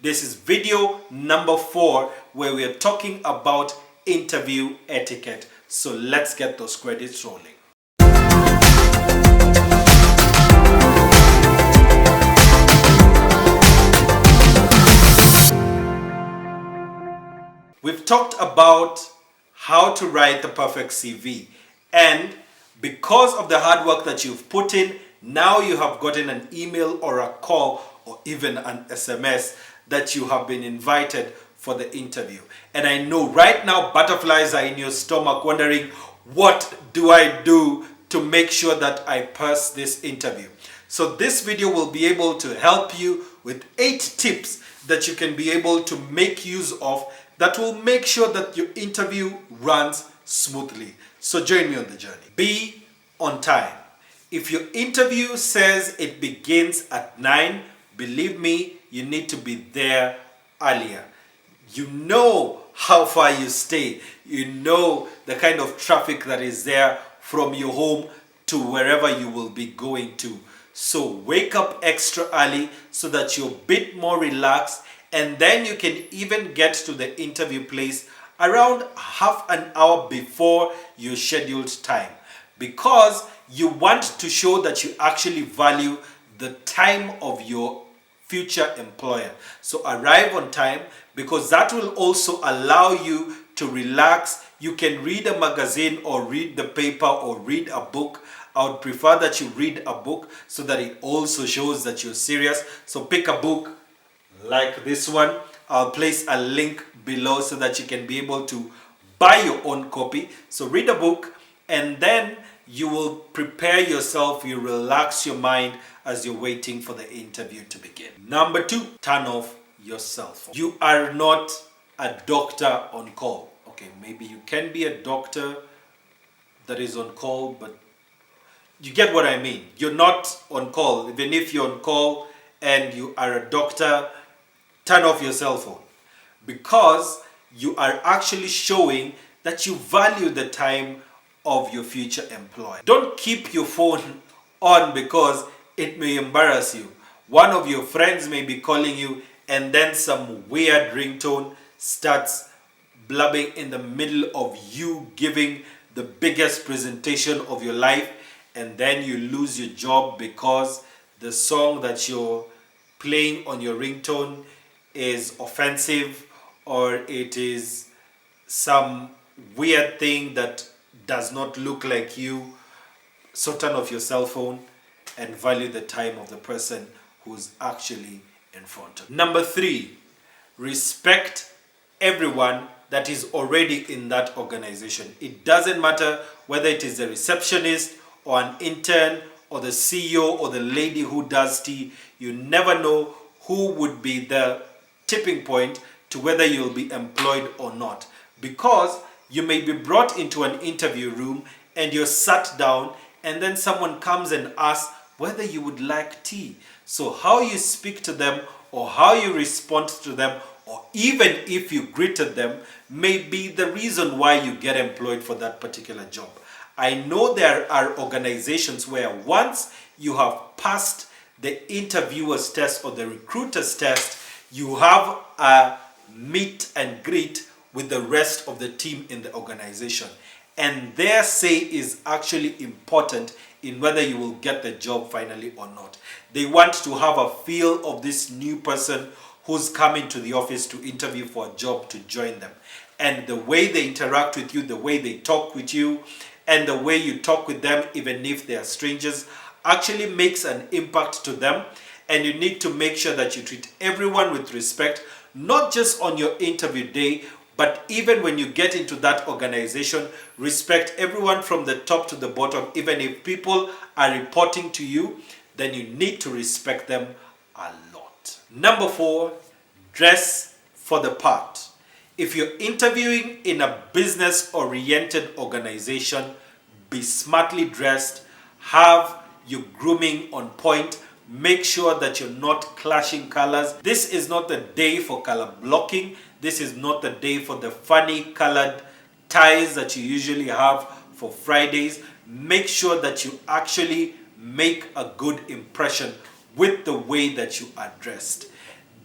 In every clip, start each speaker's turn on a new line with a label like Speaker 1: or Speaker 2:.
Speaker 1: This is video number 4 where we are talking about interview etiquette. So let's get those credits rolling. We've talked about how to write the perfect CV, and because of the hard work that you've put in, now you have gotten an email or a call or even an SMS that you have been invited for the interview. And I know right now butterflies are in your stomach wondering, what do I do to make sure that I pass this interview? So this video will be able to help you with 8 tips that you can be able to make use of that will make sure that your interview runs smoothly. So join me on the journey. Be on time. If your interview says it begins at 9, believe me, you need to be there earlier. You know how far you stay. You know the kind of traffic that is there from your home to wherever you will be going to. So wake up extra early so that you're a bit more relaxed, and then you can even get to the interview place around half an hour before your scheduled time, because you want to show that you actually value the time of your future employer. So arrive on time, because that will also allow you to relax. You can read a magazine or read the paper or read a book. I would prefer that you read a book so that it also shows that you're serious. So pick a book like this one. I'll place a link below so that you can be able to buy your own copy. So read a book, and then you will prepare yourself, you relax your mind as you're waiting for the interview to begin. Number 2, turn off your cell phone. You are not a doctor on call. Okay, maybe you can be a doctor that is on call, but you get what I mean. You're not on call. Even if you're on call and you are a doctor, turn off your cell phone, because you are actually showing that you value the time of your future employer. Don't keep your phone on because it may embarrass you. One of your friends may be calling you, and then some weird ringtone starts blabbing in the middle of you giving the biggest presentation of your life, and then you lose your job because the song that you're playing on your ringtone is offensive, or it is some weird thing that does not look like you. So turn off your cell phone and value the time of the person who's actually in front of you. Number 3, respect everyone that is already in that organization. It doesn't matter whether it is a receptionist or an intern or the CEO or the lady who does tea. You never know who would be the tipping point to whether you'll be employed or not, because you may be brought into an interview room and you're sat down, and then someone comes and asks whether you would like tea. So how you speak to them, or how you respond to them, or even if you greeted them, may be the reason why you get employed for that particular job. I know there are organizations where once you have passed the interviewer's test or the recruiter's test, you have a meet and greet with the rest of the team in the organization. And their say is actually important in whether you will get the job finally or not. They want to have a feel of this new person who's coming to the office to interview for a job to join them. And the way they interact with you, the way they talk with you, and the way you talk with them, even if they are strangers, actually makes an impact to them. And you need to make sure that you treat everyone with respect, not just on your interview day, but even when you get into that organization. Respect everyone from the top to the bottom. Even if people are reporting to you, then you need to respect them a lot. Number 4, dress for the part. If you're interviewing in a business-oriented organization, be smartly dressed, have your grooming on point. Make sure that you're not clashing colors. This is not the day for color blocking. This is not the day for the funny colored ties that you usually have for Fridays. Make sure that you actually make a good impression with the way that you are dressed.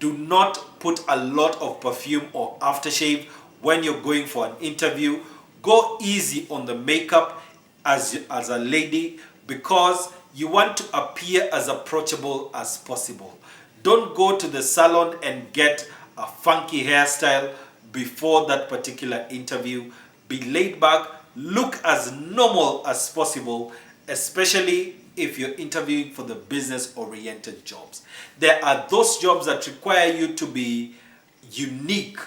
Speaker 1: Do not put a lot of perfume or aftershave when you're going for an interview. Go easy on the makeup as a lady, because you want to appear as approachable as possible. Don't go to the salon and get a funky hairstyle before that particular interview. Be laid back, look as normal as possible, especially if you're interviewing for the business-oriented jobs. There are those jobs that require you to be unique.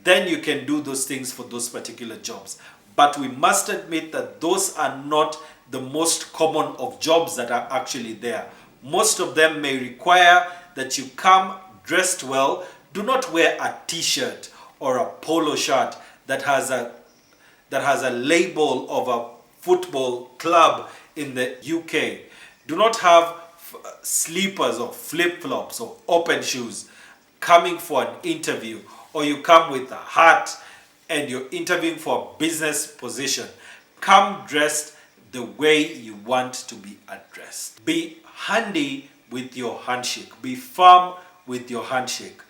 Speaker 1: Then you can do those things for those particular jobs. But we must admit that those are not the most common of jobs that are actually there. Most of them may require that you come dressed well. Do not wear a t-shirt or a polo shirt that has a label of a football club in the UK. Do not have slippers or flip-flops or open shoes coming for an interview, or you come with a hat and you're interviewing for a business position. Come dressed the way you want to be addressed. Be handy with your handshake. Be firm with your handshake.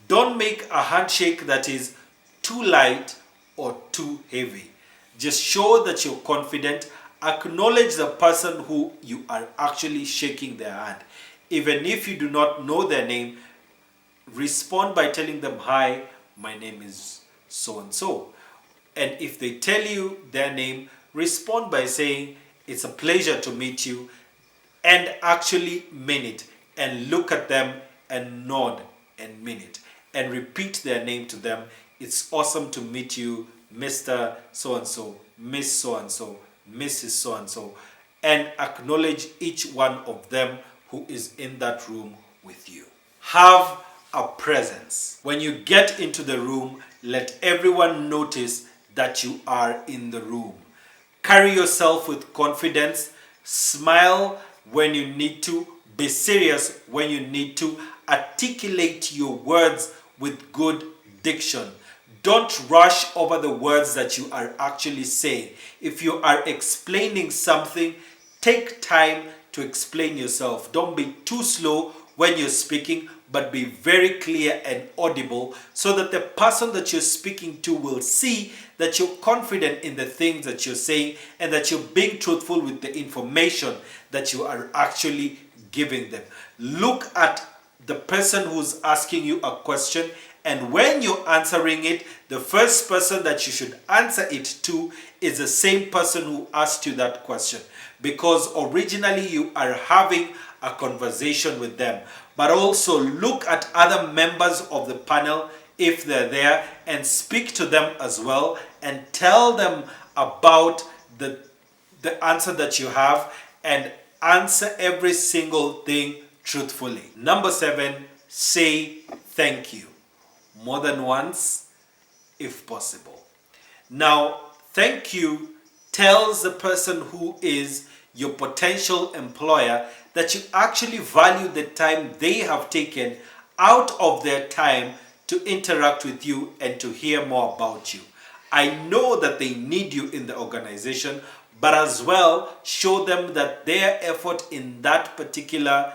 Speaker 1: Don't make a handshake that is too light or too heavy. Just show that you're confident. Acknowledge the person who you are actually shaking their hand. Even if you do not know their name, respond by telling them, "Hi, my name is so and so." And if they tell you their name, respond by saying, "It's a pleasure to meet you," and actually mean it, and look at them and nod and mean it, and repeat their name to them. "It's awesome to meet you, Mr. So-and-so, Miss So-and-so, Mrs. So-and-so," and acknowledge each one of them who is in that room with you. Have a presence. When you get into the room, let everyone notice that you are in the room. Carry yourself with confidence. Smile when you need to. Be serious when you need to. Articulate your words with good diction. Don't rush over the words that you are actually saying. If you are explaining something, take time to explain yourself. Don't be too slow when you're speaking, but be very clear and audible, so that the person that you're speaking to will see that you're confident in the things that you're saying, and that you're being truthful with the information that you are actually giving them. Look at the person who's asking you a question, and when you're answering it, the first person that you should answer it to is the same person who asked you that question, because originally you are having a conversation with them. But also look at other members of the panel if they're there, and speak to them as well, and tell them about the answer that you have, and answer every single thing truthfully. Number 7, say thank you. More than once, if possible. Now, thank you tells the person who is your potential employer that you actually value the time they have taken out of their time to interact with you and to hear more about you. I know that they need you in the organization, but as well, show them that their effort in that particular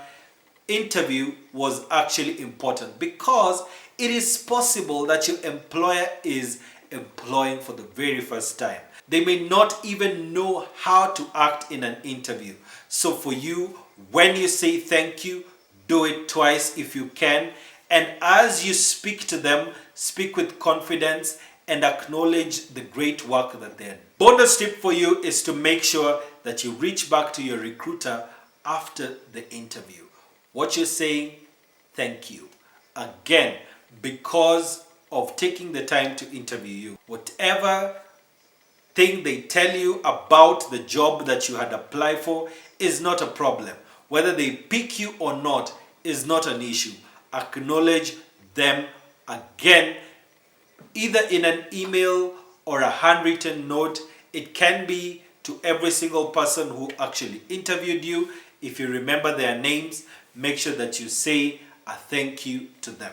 Speaker 1: interview was actually important, because it is possible that your employer is employing for the very first time. They may not even know how to act in an interview. So for you, when you say thank you, do it twice if you can. And as you speak to them, speak with confidence and acknowledge the great work that they're doing. Bonus tip for you is to make sure that you reach back to your recruiter after the interview. What you're saying, thank you. Again, because of taking the time to interview you. Whatever thing they tell you about the job that you had applied for is not a problem. Whether they pick you or not is not an issue. Acknowledge them again, either in an email or a handwritten note. It can be to every single person who actually interviewed you. If you remember their names, make sure that you say a thank you to them.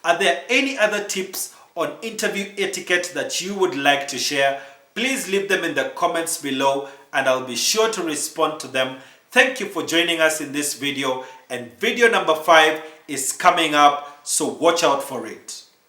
Speaker 1: Are there any other tips on interview etiquette that you would like to share? Please leave them in the comments below and I'll be sure to respond to them. Thank you for joining us in this video, and video number 5 is coming up so watch out for it.